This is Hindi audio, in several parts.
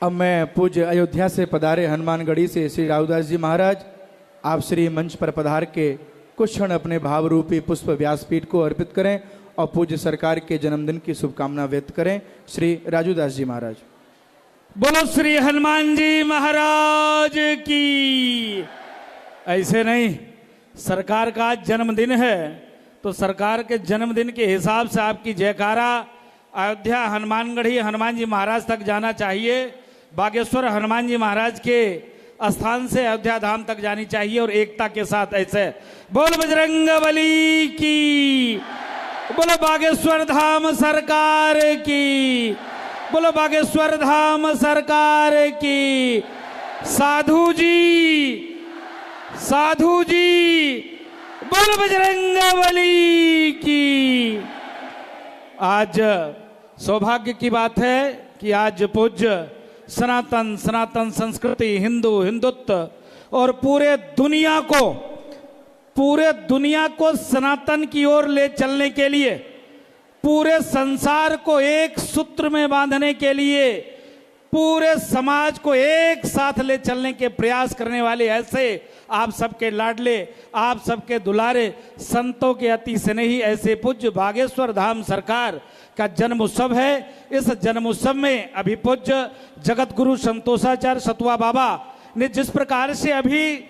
अब मैं पूज्य अयोध्या से पधारे हनुमानगढ़ी से श्री राहुदास जी महाराज आप श्री मंच पर पधार के कुछ क्षण अपने भाव रूपी पुष्प व्यासपीठ को अर्पित करें और पूज्य सरकार के जन्मदिन की शुभकामना व्यक्त करें। श्री राजूदास जी महाराज। बोलो श्री हनुमान जी महाराज की। ऐसे नहीं, सरकार का आज जन्मदिन है तो सरकार के जन्मदिन के हिसाब से आपकी जयकारा अयोध्या हनुमानगढ़ी हनुमान जी महाराज तक जाना चाहिए। बागेश्वर हनुमान जी महाराज के स्थान से अयोध्या धाम तक जानी चाहिए और एकता के साथ ऐसे बोल बजरंगबली की, बोलो बागेश्वर धाम सरकार की, बोलो बागेश्वर धाम सरकार की। साधु जी, साधु जी, बोलो बजरंगबली की। आज सौभाग्य की बात है कि आज पूज्य सनातन संस्कृति, हिंदुत्व और पूरे दुनिया को सनातन की ओर ले चलने के लिए, पूरे संसार को एक सूत्र में बांधने के लिए, पूरे समाज को एक साथ ले चलने के प्रयास करने वाले ऐसे आप सबके लाडले, आप सबके दुलारे संतों के अति स्नेही ऐसे पूज्य बागेश्वर धाम सरकार का जन्म उत्सव है। इस जन्म उत्सव में अभी पूज्य जगत गुरु संतोषाचार्य सतुआ बाबा ने जिस प्रकार से अभी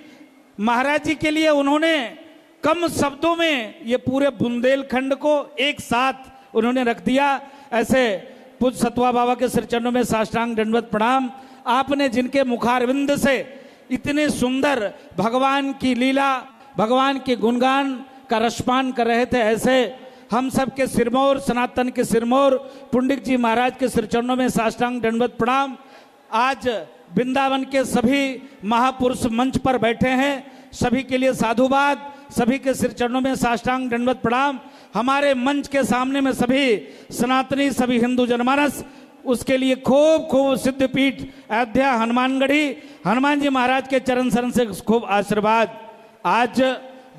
महाराज जी के लिए उन्होंने कम शब्दों में ये पूरे बुंदेलखंड को एक साथ उन्होंने रख दिया, ऐसे पूज्य सतुआ बाबा के सिर चरणों में साष्टांग दंडवत प्रणाम। आपने जिनके मुखारविंद से इतने सुंदर भगवान की लीला, भगवान के गुणगान का रसपान कर रहे थे, ऐसे हम सब के सिरमौर, सनातन के सिरमौर पुंडित जी महाराज के सिर चरणों में साष्टांग दंडवत प्रणाम। आज वृंदावन के सभी महापुरुष मंच पर बैठे हैं, सभी के लिए साधुवाद, सभी के सिर चरणों में साष्टांग दंडवत प्रणाम। हमारे मंच के सामने में सभी सनातनी, सभी हिंदू जनमानस, उसके लिए खूब खूब सिद्धपीठ अयोध्या हनुमानगढ़ी हनुमान जी महाराज के चरण शरण से खूब आशीर्वाद। आज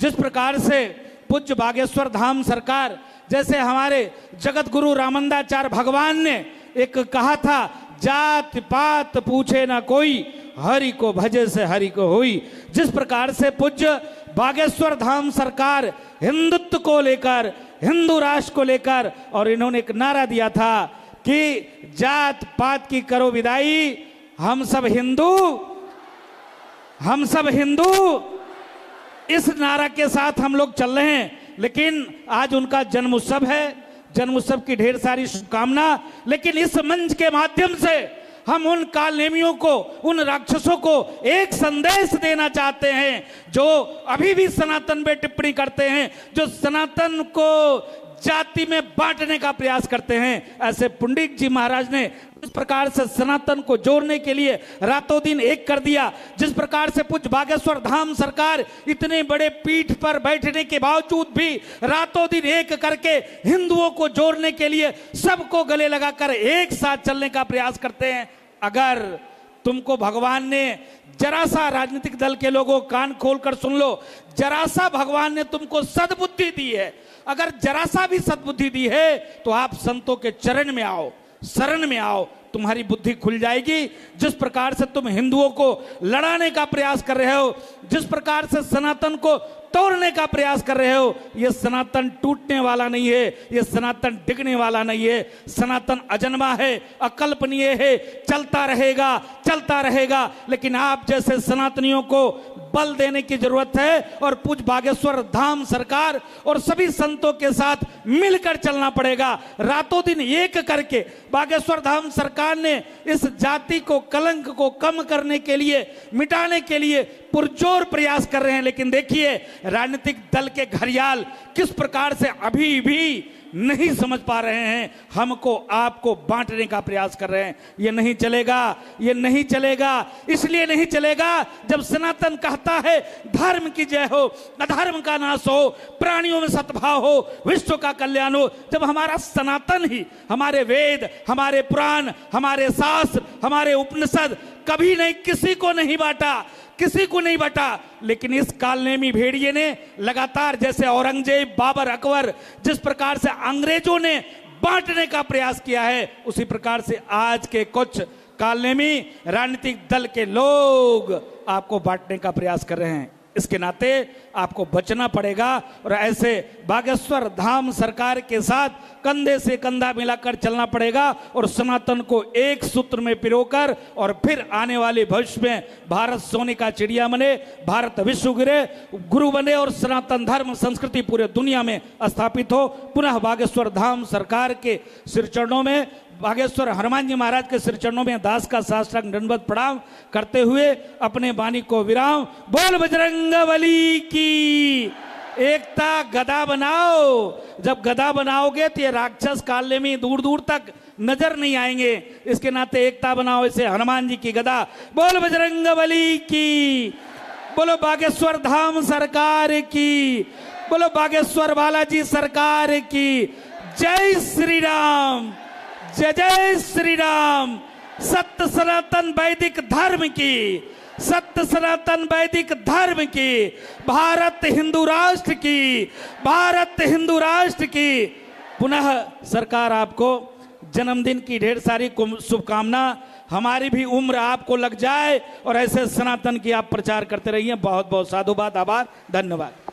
जिस प्रकार से पूज्य बागेश्वर धाम सरकार, जैसे हमारे जगत गुरु रामंदाचार्य भगवान ने एक कहा था, जात पात पूछे ना कोई, हरि को भजे से हरि को होई। जिस प्रकार से पूज्य बागेश्वर धाम सरकार हिंदुत्व को लेकर, हिंदू राष्ट्र को लेकर, और इन्होंने एक नारा दिया था कि जात पात की करो विदाई, हम सब हिंदू, हम सब हिंदू, इस नारा के साथ हम लोग चल रहे हैं। लेकिन आज उनका जन्म उत्सव है, जन्म उत्सव की ढेर सारी शुभकामना। लेकिन इस मंच के माध्यम से हम उन कालनेमियों को, उन राक्षसों को एक संदेश देना चाहते हैं जो अभी भी सनातन पे टिप्पणी करते हैं, जो सनातन को जाति में बांटने का प्रयास करते हैं। ऐसे पुंडित जी महाराज ने जिस प्रकार से सनातन को जोड़ने के लिए रातों दिन एक कर दिया, जिस प्रकार से पूज्य बागेश्वर धाम सरकार इतने बड़े पीठ पर बैठने के बावजूद भी रातों दिन एक करके हिंदुओं को जोड़ने के लिए सबको गले लगाकर एक साथ चलने का प्रयास करते हैं। अगर तुमको भगवान ने जरा सा, राजनीतिक दल के लोगों कान खोलकर सुन लो, जरा सा भगवान ने तुमको सद्बुद्धि दी है, अगर जरा सा भी सद्बुद्धि दी है तो आप संतों के चरण में आओ, शरण में आओ, तुम्हारी बुद्धि खुल जाएगी। जिस प्रकार से तुम हिंदुओं को लड़ाने का प्रयास कर रहे हो, जिस प्रकार से सनातन को तोड़ने का प्रयास कर रहे हो, यह सनातन टूटने वाला नहीं है, यह सनातन डिगने वाला नहीं है। सनातन अजन्मा है, अकल्पनीय है, चलता रहेगा, चलता रहेगा। लेकिन आप जैसे सनातनियों को बल देने की जरूरत है और पूज्य बागेश्वर धाम सरकार और सभी संतों के साथ मिलकर चलना पड़ेगा। रातों दिन एक करके बागेश्वर धाम सरकार ने इस जाति को, कलंक को कम करने के लिए, मिटाने के लिए पुरजोर प्रयास कर रहे हैं। लेकिन देखिए राजनीतिक दल के घड़ियाल किस प्रकार से अभी भी नहीं समझ पा रहे हैं, हमको आपको बांटने का प्रयास कर रहे हैं। ये नहीं चलेगा, ये नहीं चलेगा। इसलिए नहीं चलेगा जब सनातन कहता है धर्म की जय हो, अधर्म का नाश हो, प्राणियों में सद्भाव हो, विश्व का कल्याण हो। जब हमारा सनातन ही, हमारे वेद, हमारे पुराण, हमारे शास्त्र, हमारे उपनिषद कभी नहीं किसी को नहीं बांटा, किसी को नहीं बटा। लेकिन इस कालनेमी भेड़िए ने लगातार, जैसे औरंगजेब, बाबर, अकबर, जिस प्रकार से अंग्रेजों ने बांटने का प्रयास किया है, उसी प्रकार से आज के कुछ कालनेमी राजनीतिक दल के लोग आपको बांटने का प्रयास कर रहे हैं। इसके नाते आपको बचना पड़ेगा और ऐसे बागेश्वर धाम सरकार के साथ कंधे से कंधा मिलाकर चलना पड़ेगा और सनातन को एक सूत्र में पिरोकर और फिर आने वाले भविष्य में भारत सोने का चिड़िया बने, भारत विश्व गुरु बने और सनातन धर्म संस्कृति पूरे दुनिया में स्थापित हो। पुनः बागेश्वर धाम सरकार के सिर चरणों में, बागेश्वर हनुमान जी महाराज के सिर चरणों में दास का साष्टांग दंडवत प्रणाम करते हुए अपने वाणी को विराम। बोल बजरंगबली की। एकता गदा बनाओ, जब गदा बनाओगे तो ये राक्षस काले में दूर दूर तक नजर नहीं आएंगे। इसके नाते एकता बनाओ, इसे हनुमान जी की गदा। बोल बजरंगबली की। बोलो बागेश्वर धाम सरकार की। बोलो बागेश्वर बालाजी सरकार की। जय श्री राम, जय जय श्री राम। सत्य सनातन वैदिक धर्म की, सत्य सनातन वैदिक धर्म की, भारत हिंदू राष्ट्र की, भारत हिंदू राष्ट्र की। पुनः सरकार आपको जन्मदिन की ढेर सारी शुभकामना। हमारी भी उम्र आपको लग जाए और ऐसे सनातन की आप प्रचार करते रहिए। बहुत बहुत साधुवाद, आभार, धन्यवाद।